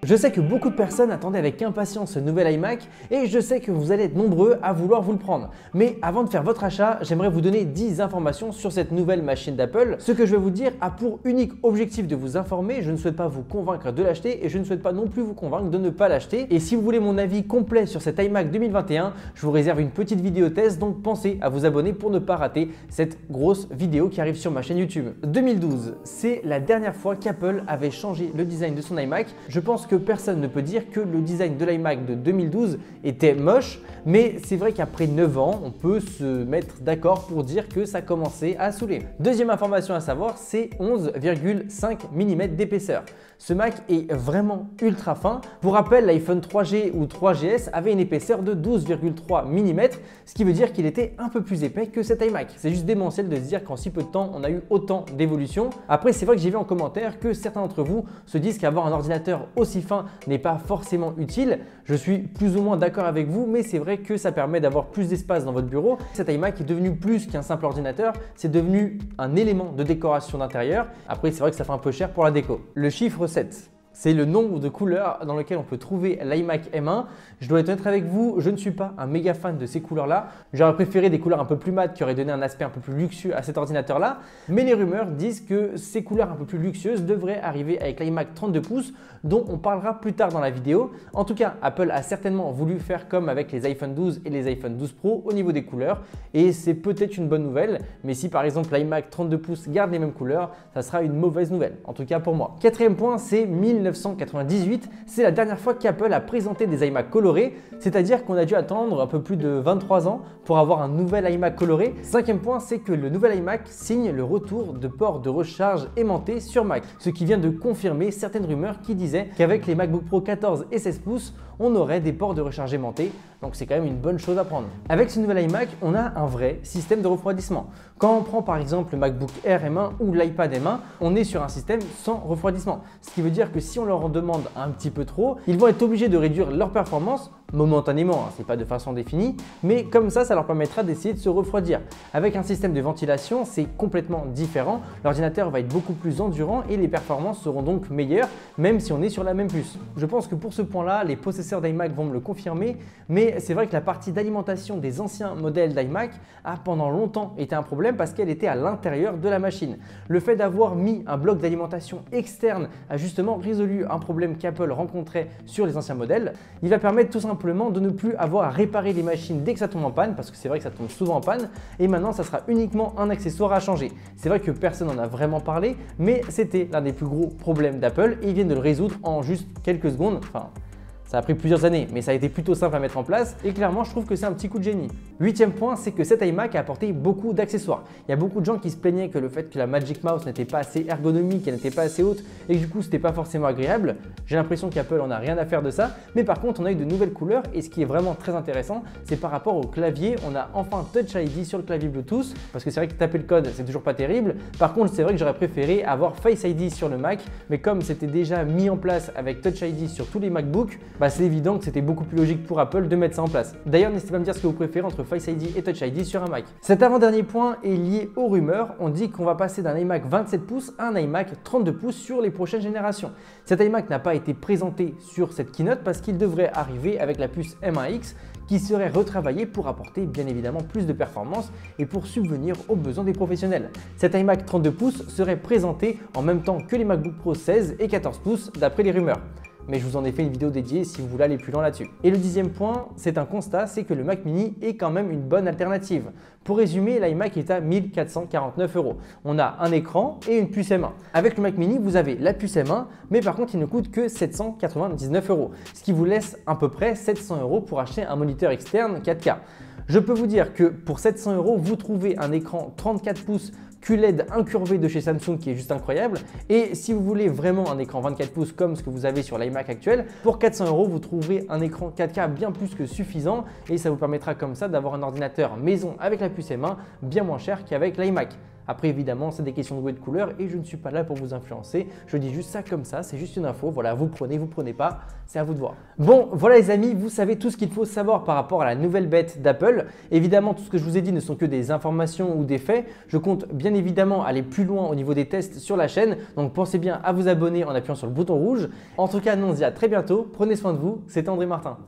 Je sais que beaucoup de personnes attendaient avec impatience ce nouvel iMac et je sais que vous allez être nombreux à vouloir vous le prendre. Mais avant de faire votre achat, j'aimerais vous donner 10 informations sur cette nouvelle machine d'Apple. Ce que je vais vous dire a pour unique objectif de vous informer. Je ne souhaite pas vous convaincre de l'acheter et je ne souhaite pas non plus vous convaincre de ne pas l'acheter. Et si vous voulez mon avis complet sur cet iMac 2021, je vous réserve une petite vidéo test, donc pensez à vous abonner pour ne pas rater cette grosse vidéo qui arrive sur ma chaîne YouTube. 2012, c'est la dernière fois qu'Apple avait changé le design de son iMac. Je pense que personne ne peut dire que le design de l'iMac de 2012 était moche, mais c'est vrai qu'après 9 ans, on peut se mettre d'accord pour dire que ça commençait à saouler. Deuxième information à savoir, c'est 11,5 mm d'épaisseur. Ce Mac est vraiment ultra fin. Pour rappel, l'iPhone 3G ou 3GS avait une épaisseur de 12,3 mm, ce qui veut dire qu'il était un peu plus épais que cet iMac. C'est juste démentiel de se dire qu'en si peu de temps, on a eu autant d'évolution. Après, c'est vrai que j'ai vu en commentaire que certains d'entre vous se disent qu'avoir un ordinateur aussi fin n'est pas forcément utile. Je suis plus ou moins d'accord avec vous, mais c'est vrai que ça permet d'avoir plus d'espace dans votre bureau. Cet iMac est devenu plus qu'un simple ordinateur, c'est devenu un élément de décoration d'intérieur. Après, c'est vrai que ça fait un peu cher pour la déco. Le chiffre 7. C'est le nombre de couleurs dans lesquelles on peut trouver l'iMac M1. Je dois être honnête avec vous, je ne suis pas un méga fan de ces couleurs-là. J'aurais préféré des couleurs un peu plus mates qui auraient donné un aspect un peu plus luxueux à cet ordinateur-là. Mais les rumeurs disent que ces couleurs un peu plus luxueuses devraient arriver avec l'iMac 32 pouces dont on parlera plus tard dans la vidéo. En tout cas, Apple a certainement voulu faire comme avec les iPhone 12 et les iPhone 12 Pro au niveau des couleurs. Et c'est peut-être une bonne nouvelle. Mais si par exemple l'iMac 32 pouces garde les mêmes couleurs, ça sera une mauvaise nouvelle. En tout cas pour moi. Quatrième point, c'est 1998. C'est la dernière fois qu'Apple a présenté des iMac colorés. C'est-à-dire qu'on a dû attendre un peu plus de 23 ans pour avoir un nouvel iMac coloré. Cinquième point, c'est que le nouvel iMac signe le retour de ports de recharge aimantés sur Mac. Ce qui vient de confirmer certaines rumeurs qui disaient qu'avec les MacBook Pro 14 et 16 pouces, on aurait des ports de recharge aimantés. Donc c'est quand même une bonne chose à prendre. Avec ce nouvel iMac, on a un vrai système de refroidissement. Quand on prend par exemple le MacBook Air M1 ou l'iPad M1, on est sur un système sans refroidissement. Ce qui veut dire que si on leur en demande un petit peu trop, ils vont être obligés de réduire leur performance momentanément, c'est pas de façon définie, mais comme ça leur permettra d'essayer de se refroidir. Avec un système de ventilation, c'est complètement différent. L'ordinateur va être beaucoup plus endurant et les performances seront donc meilleures, même si on est sur la même puce. Je pense que pour ce point-là, les possesseurs d'iMac vont me le confirmer, mais c'est vrai que la partie d'alimentation des anciens modèles d'iMac a pendant longtemps été un problème parce qu'elle était à l'intérieur de la machine. Le fait d'avoir mis un bloc d'alimentation externe a justement résolu un problème qu'Apple rencontrait sur les anciens modèles. Il va permettre tout simplement de ne plus avoir à réparer les machines dès que ça tombe en panne, parce que c'est vrai que ça tombe souvent en panne, et maintenant ça sera uniquement un accessoire à changer. C'est vrai que personne n'en a vraiment parlé, mais c'était l'un des plus gros problèmes d'Apple et ils viennent de le résoudre en juste quelques secondes. Enfin, ça a pris plusieurs années, mais ça a été plutôt simple à mettre en place et clairement, je trouve que c'est un petit coup de génie. Huitième point, c'est que cet iMac a apporté beaucoup d'accessoires. Il y a beaucoup de gens qui se plaignaient que le fait que la Magic Mouse n'était pas assez ergonomique, qu'elle n'était pas assez haute et que du coup, c'était pas forcément agréable. J'ai l'impression qu'Apple en a rien à faire de ça, mais par contre, on a eu de nouvelles couleurs et ce qui est vraiment très intéressant, c'est par rapport au clavier. On a enfin Touch ID sur le clavier Bluetooth parce que c'est vrai que taper le code, c'est toujours pas terrible. Par contre, c'est vrai que j'aurais préféré avoir Face ID sur le Mac, mais comme c'était déjà mis en place avec Touch ID sur tous les MacBooks, c'est évident que c'était beaucoup plus logique pour Apple de mettre ça en place. D'ailleurs, n'hésitez pas à me dire ce que vous préférez entre Face ID et Touch ID sur un Mac. Cet avant-dernier point est lié aux rumeurs. On dit qu'on va passer d'un iMac 27 pouces à un iMac 32 pouces sur les prochaines générations. Cet iMac n'a pas été présenté sur cette keynote parce qu'il devrait arriver avec la puce M1X qui serait retravaillée pour apporter bien évidemment plus de performance et pour subvenir aux besoins des professionnels. Cet iMac 32 pouces serait présenté en même temps que les MacBook Pro 16 et 14 pouces d'après les rumeurs. Mais je vous en ai fait une vidéo dédiée si vous voulez aller plus loin là-dessus. Et le dixième point, c'est un constat, c'est que le Mac mini est quand même une bonne alternative. Pour résumer, l'iMac est à 1 449 €. On a un écran et une puce M1. Avec le Mac mini, vous avez la puce M1, mais par contre, il ne coûte que 799 €, ce qui vous laisse à peu près 700 € pour acheter un moniteur externe 4K. Je peux vous dire que pour 700 €, vous trouvez un écran 34 pouces QLED incurvé de chez Samsung qui est juste incroyable. Et si vous voulez vraiment un écran 24 pouces comme ce que vous avez sur l'iMac actuel, pour 400 €, vous trouverez un écran 4K bien plus que suffisant et ça vous permettra comme ça d'avoir un ordinateur maison avec la puce M1 bien moins cher qu'avec l'iMac. Après évidemment c'est des questions de goût et de couleur et je ne suis pas là pour vous influencer, je dis juste ça comme ça, c'est juste une info, voilà, vous prenez pas, c'est à vous de voir. Bon voilà les amis, vous savez tout ce qu'il faut savoir par rapport à la nouvelle bête d'Apple. Évidemment tout ce que je vous ai dit ne sont que des informations ou des faits, je compte bien évidemment aller plus loin au niveau des tests sur la chaîne, donc pensez bien à vous abonner en appuyant sur le bouton rouge. En tout cas, nous on se dit à très bientôt, prenez soin de vous, c'était André Martin.